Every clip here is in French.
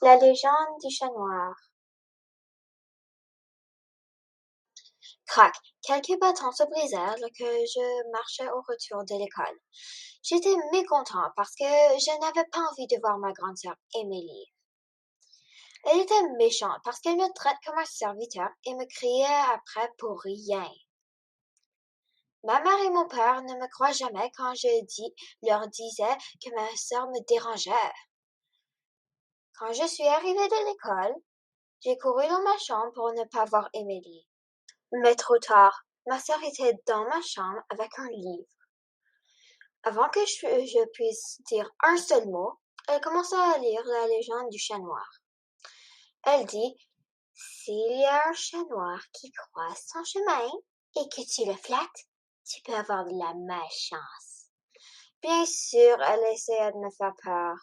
La légende du chat noir. Crac! Quelques bâtons se brisèrent lorsque je marchais au retour de l'école. J'étais mécontent parce que je n'avais pas envie de voir ma grande sœur Émilie. Elle était méchante parce qu'elle me traite comme un serviteur et me criait après pour rien. Ma mère et mon père ne me croient jamais quand leur disais que ma sœur me dérangeait. Quand je suis arrivée de l'école, j'ai couru dans ma chambre pour ne pas voir Émilie. Mais trop tard, ma sœur était dans ma chambre avec un livre. Avant que je puisse dire un seul mot, elle commença à lire la légende du chat noir. Elle dit, s'il y a un chat noir qui croise ton chemin et que tu le flattes, tu peux avoir de la malchance. Bien sûr, elle essayait de me faire peur,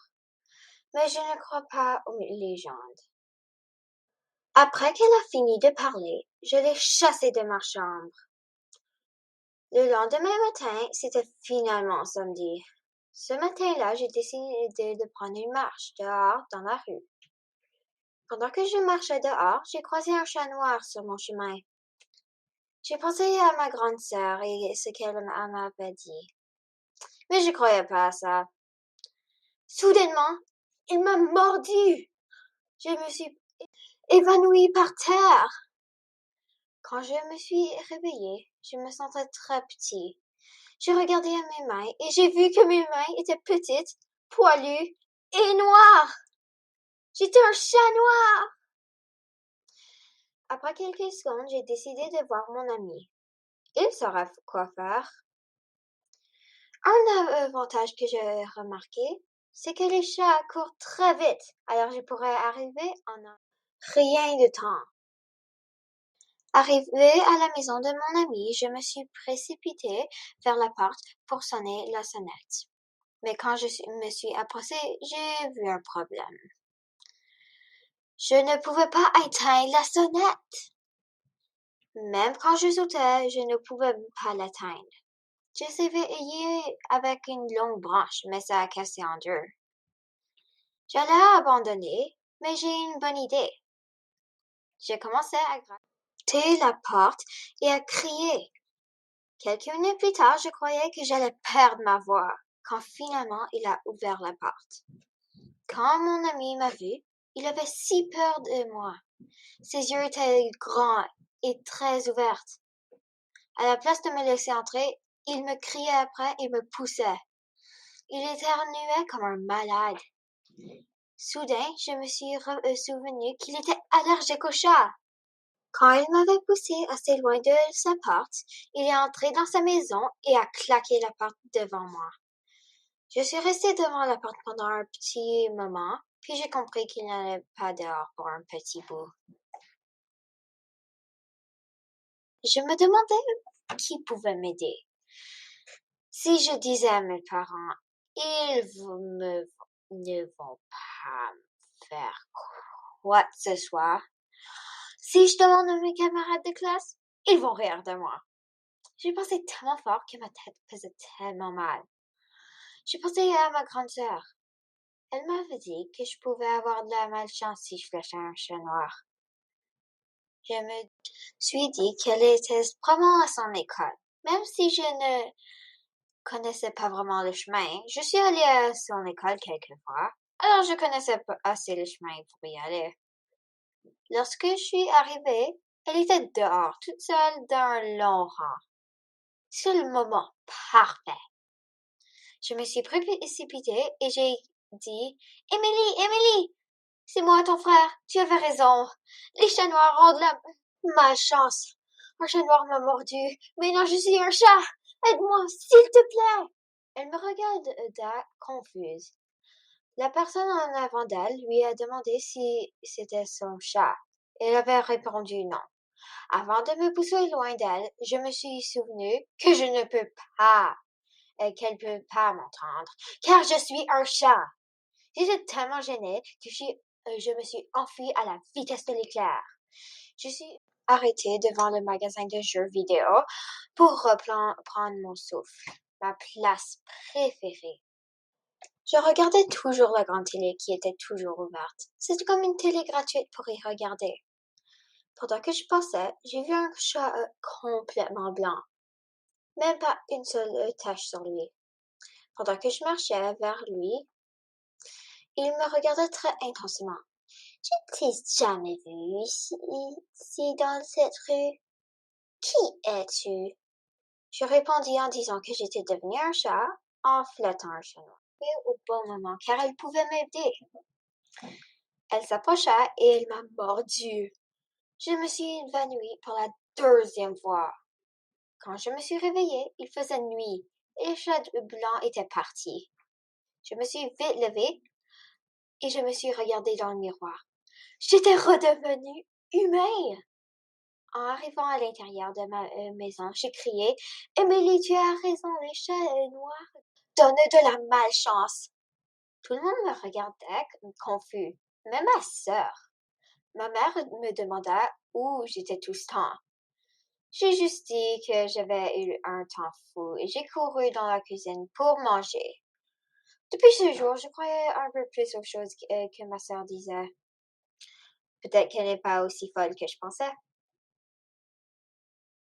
mais je ne crois pas aux légendes. Après qu'elle a fini de parler, je l'ai chassée de ma chambre. Le lendemain matin, c'était finalement samedi. Ce matin-là, j'ai décidé de prendre une marche dehors dans la rue. Pendant que je marchais dehors, j'ai croisé un chat noir sur mon chemin. J'ai pensé à ma grande sœur et ce qu'elle m'avait dit. Mais je croyais pas à ça. Soudainement, il m'a mordu. Je me suis évanouie par terre. Quand je me suis réveillée, je me sentais très petit. J'ai regardé à mes mains et j'ai vu que mes mains étaient petites, poilues et noires. J'étais un chat noir. Après quelques secondes, j'ai décidé de voir mon ami. Il saura quoi faire. Un avantage que j'ai remarqué, c'est que les chats courent très vite, alors je pourrais arriver en rien de temps. Arrivée à la maison de mon ami, je me suis précipitée vers la porte pour sonner la sonnette. Mais quand je me suis approchée, j'ai vu un problème. Je ne pouvais pas éteindre la sonnette. Même quand je sautais, je ne pouvais pas l'atteindre. J'essayais avec une longue branche, mais ça a cassé en deux. J'allais abandonner, mais j'ai une bonne idée. J'ai commencé à gratter la porte et à crier. Quelques minutes plus tard, je croyais que j'allais perdre ma voix, quand finalement il a ouvert la porte. Quand mon ami m'a vu, il avait si peur de moi. Ses yeux étaient grands et très ouverts. À la place de me laisser entrer, il me criait après et me poussait. Il éternuait comme un malade. Soudain, je me suis souvenu qu'il était allergique aux chats. Quand il m'avait poussé assez loin de sa porte, il est entré dans sa maison et a claqué la porte devant moi. Je suis restée devant la porte pendant un petit moment, puis j'ai compris qu'il n'allait pas dehors pour un petit bout. Je me demandais qui pouvait m'aider. Si je disais à mes parents, ils ne vont pas me faire quoi que ce soit. Si je demande à mes camarades de classe, ils vont rire de moi. J'ai pensé tellement fort que ma tête faisait tellement mal. J'ai pensé à ma grande sœur. Elle m'avait dit que je pouvais avoir de la malchance si je flashais un chat noir. Je me suis dit qu'elle était probablement à son école. Même si je ne connaissais pas vraiment le chemin, je suis allée à son école quelques fois, alors je connaissais pas assez le chemin pour y aller. Lorsque je suis arrivée, elle était dehors, toute seule dans un long rang. C'est le moment parfait. Je me suis précipitée et j'ai dit, Émilie, c'est moi ton frère, tu avais raison. Les chats noirs ont de la malchance. Un chat noir m'a mordu. Maintenant je suis un chat. Aide-moi, s'il te plaît. Elle me regarda confuse. La personne en avant d'elle lui a demandé si c'était son chat. Elle avait répondu non. Avant de me pousser loin d'elle, je me suis souvenu que je ne peux pas, qu'elle ne peut pas m'entendre, car je suis un chat. J'étais tellement gênée que je me suis enfuie à la vitesse de l'éclair. Je suis arrêtée devant le magasin de jeux vidéo pour prendre mon souffle, ma place préférée. Je regardais toujours la grande télé qui était toujours ouverte. C'était comme une télé gratuite pour y regarder. Pendant que je passais, j'ai vu un chat complètement blanc. Même pas une seule tache sur lui. Pendant que je marchais vers lui, il me regardait très intensément. Je t'ai jamais vu ici dans cette rue. Qui es-tu? Je répondis en disant que j'étais devenu un chat en flattant un chat noir. Et au bon moment, car elle pouvait m'aider. Elle s'approcha et elle m'a mordu. Je me suis évanouie pour la deuxième fois. Quand je me suis réveillée, il faisait nuit et le chat blanc était parti. Je me suis vite levée et je me suis regardée dans le miroir. J'étais redevenue humaine. En arrivant à l'intérieur de ma maison, j'ai crié: Émilie, tu as raison, les chats noirs donnent de la malchance. Tout le monde me regardait confus, même ma sœur. Ma mère me demanda où j'étais tout ce temps. J'ai juste dit que j'avais eu un temps fou et j'ai couru dans la cuisine pour manger. Depuis ce jour, je croyais un peu plus aux choses que ma sœur disait. Peut-être qu'elle n'est pas aussi folle que je pensais.